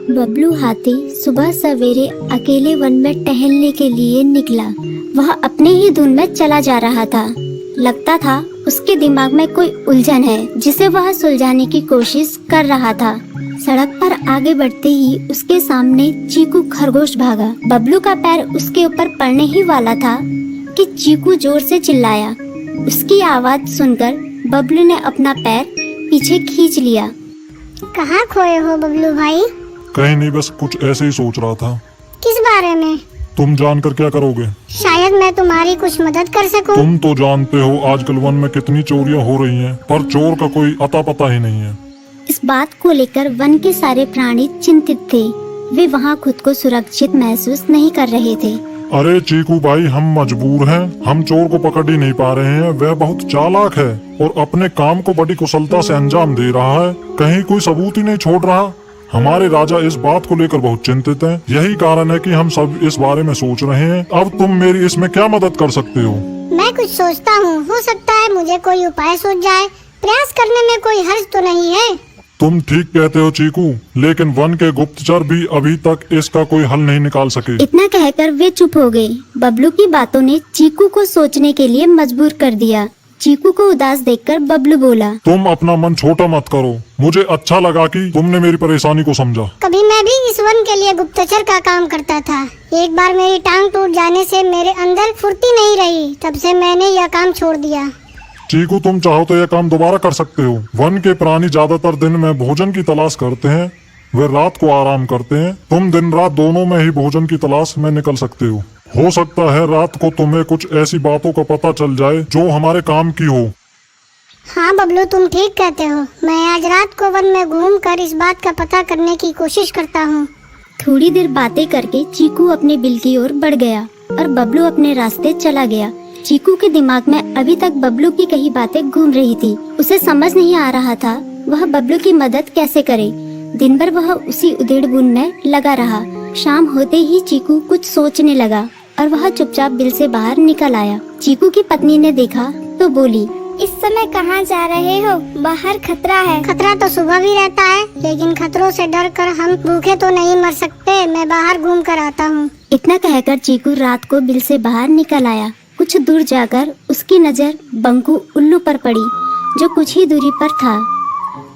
बबलू हाथी सुबह सवेरे अकेले वन में टहलने के लिए निकला। वह अपने ही धुन में चला जा रहा था। लगता था उसके दिमाग में कोई उलझन है जिसे वह सुलझाने की कोशिश कर रहा था। सड़क पर आगे बढ़ते ही उसके सामने चीकू खरगोश भागा। बबलू का पैर उसके ऊपर पड़ने ही वाला था कि चीकू जोर से चिल्लाया। उसकी आवाज सुनकर बबलू ने अपना पैर पीछे खींच लिया। कहाँ खोए हो बबलू भाई? कहीं नहीं, बस कुछ ऐसे ही सोच रहा था। किस बारे में? तुम जानकर क्या करोगे? शायद मैं तुम्हारी कुछ मदद कर सकूं। तुम तो जानते हो आजकल वन में कितनी चोरियां हो रही हैं, पर चोर का कोई अता पता ही नहीं है। इस बात को लेकर वन के सारे प्राणी चिंतित थे। वे वहाँ खुद को सुरक्षित महसूस नहीं कर रहे थे। अरे चीकू भाई, हम मजबूर हैं। हम चोर को पकड़ ही नहीं पा रहे हैं। वह बहुत चालाक है और अपने काम को बड़ी कुशलता से अंजाम दे रहा है। कहीं कोई सबूत ही नहीं छोड़ रहा। हमारे राजा इस बात को लेकर बहुत चिंतित हैं। यही कारण है कि हम सब इस बारे में सोच रहे हैं। अब तुम मेरी इसमें क्या मदद कर सकते हो? मैं कुछ सोचता हूँ, हो सकता है मुझे कोई उपाय सूझ जाए। प्रयास करने में कोई हर्ज तो नहीं है। तुम ठीक कहते हो चीकू, लेकिन वन के गुप्तचर भी अभी तक इसका कोई हल नहीं निकाल सके। इतना कहकर वे चुप हो गए। बबलू की बातों ने चीकू को सोचने के लिए मजबूर कर दिया। चीकू को उदास देखकर बबलू बोला, तुम अपना मन छोटा मत करो। मुझे अच्छा लगा कि तुमने मेरी परेशानी को समझा। कभी मैं भी इस वन के लिए गुप्तचर का काम करता था। एक बार मेरी टांग टूट जाने से मेरे अंदर फुर्ती नहीं रही। तब से मैंने यह काम छोड़ दिया। चीकू, तुम चाहो तो यह काम दोबारा कर सकते हो। वन के प्राणी ज्यादातर दिन में भोजन की तलाश करते हैं, वे रात को आराम करते हैं। तुम दिन रात दोनों में ही भोजन की तलाश में निकल सकते हो सकता है रात को तुम्हें कुछ ऐसी बातों का पता चल जाए जो हमारे काम की हो। हाँ बबलू, तुम ठीक कहते हो। मैं आज रात को वन में घूम कर इस बात का पता करने की कोशिश करता हूँ। थोड़ी देर बातें करके चीकू अपने बिल की ओर बढ़ गया और बबलू अपने रास्ते चला गया। चीकू के दिमाग में अभी तक बबलू की कई बातें घूम रही थी। उसे समझ नहीं आ रहा था वह बबलू की मदद कैसे करे। दिन भर वह उसी उधेड़-बुन में लगा रहा। शाम होते ही चीकू कुछ सोचने लगा और वह चुपचाप बिल से बाहर निकल आया। चीकू की पत्नी ने देखा तो बोली, इस समय कहाँ जा रहे हो? बाहर खतरा है। खतरा तो सुबह भी रहता है, लेकिन खतरों से डर कर हम भूखे तो नहीं मर सकते। मैं बाहर घूम कर आता हूँ। इतना कहकर चीकू रात को बिल से बाहर निकल आया। कुछ दूर जाकर उसकी नजर बंकू उल्लू पर पड़ी, जो कुछ ही दूरी पर था।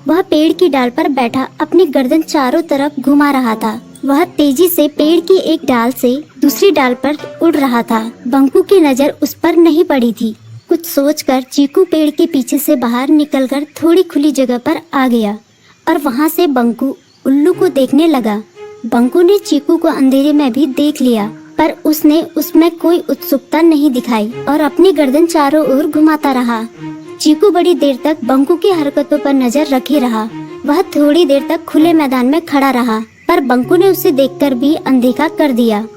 वह पेड़ की डाल पर बैठा अपनी गर्दन चारों तरफ घुमा रहा था। वह तेजी से पेड़ की एक डाल से दूसरी डाल पर उड़ रहा था। बंकू की नजर उस पर नहीं पड़ी थी। कुछ सोचकर चीकू पेड़ के पीछे से बाहर निकलकर थोड़ी खुली जगह पर आ गया और वहां से बंकू उल्लू को देखने लगा। बंकू ने चीकू को अंधेरे में भी देख लिया, पर उसने उसमें कोई उत्सुकता नहीं दिखाई और अपनी गर्दन चारों ओर घुमाता रहा। चीकू बड़ी देर तक बंकू की हरकतों पर नजर रखे रहा। वह थोड़ी देर तक खुले मैदान में खड़ा रहा, पर बंकू ने उसे देखकर भी अनदेखा कर दिया।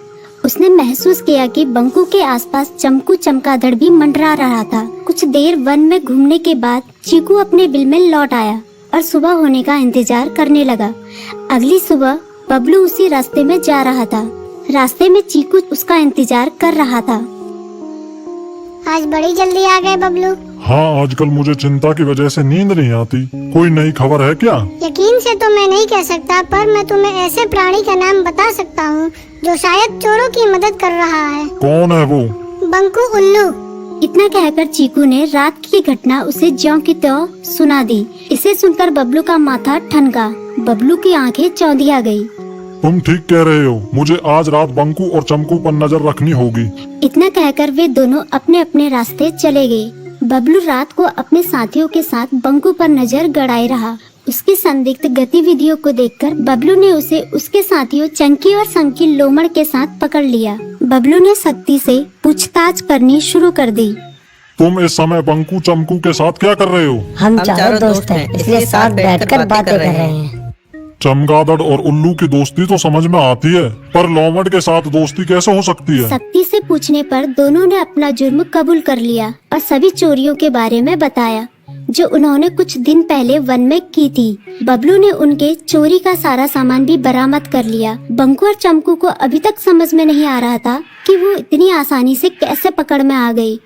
उसने महसूस किया कि बंकू के आसपास चमकू चमगादड़ भी मंडरा रहा था। कुछ देर वन में घूमने के बाद चीकू अपने बिल में लौट आया और सुबह होने का इंतजार करने लगा। अगली सुबह बबलू उसी रास्ते में जा रहा था। रास्ते में चीकू उसका इंतजार कर रहा था। आज बड़ी जल्दी आ गए बबलू। हाँ, आजकल मुझे चिंता की वजह से नींद नहीं आती। कोई नई खबर है क्या? यकीन से तो मैं नहीं कह सकता, पर मैं तुम्हें ऐसे प्राणी का नाम बता सकता हूँ जो शायद चोरों की मदद कर रहा है। कौन है वो? बंकू उल्लू। इतना कहकर चीकू ने रात की घटना उसे ज्यों की त्यों सुना दी। इसे सुनकर बबलू का माथा ठनका। बबलू की आंखें चौंधिया गई। तुम ठीक कह रहे हो। मुझे आज रात बंकू और चमकू पर नजर रखनी होगी। इतना कहकर वे दोनों अपने अपने रास्ते चले गए। बबलू रात को अपने साथियों के साथ बंकू पर नजर गड़ाए रहा। उसकी संदिग्ध गतिविधियों को देखकर बबलू ने उसे उसके साथियों चंकी और संकी लोमड़ के साथ पकड़ लिया। बबलू ने सख्ती से पूछताछ करनी शुरू कर दी। तुम इस समय बंकू चमकू के साथ क्या कर रहे हो? हम चारों दोस्त हैं, इसलिए साथ बैठकर बातें कर रहे हैं। चमगादड़ और उल्लू की दोस्ती तो समझ में आती है, पर लोमड़ के साथ दोस्ती कैसे हो सकती है? सख्ती से पूछने पर दोनों ने अपना जुर्म कबूल कर लिया और सभी चोरियों के बारे में बताया जो उन्होंने कुछ दिन पहले वन में की थी। बबलू ने उनके चोरी का सारा सामान भी बरामद कर लिया। बंकू और चमकू को अभी तक समझ में नहीं आ रहा था कि वो इतनी आसानी से कैसे पकड़ में आ गई।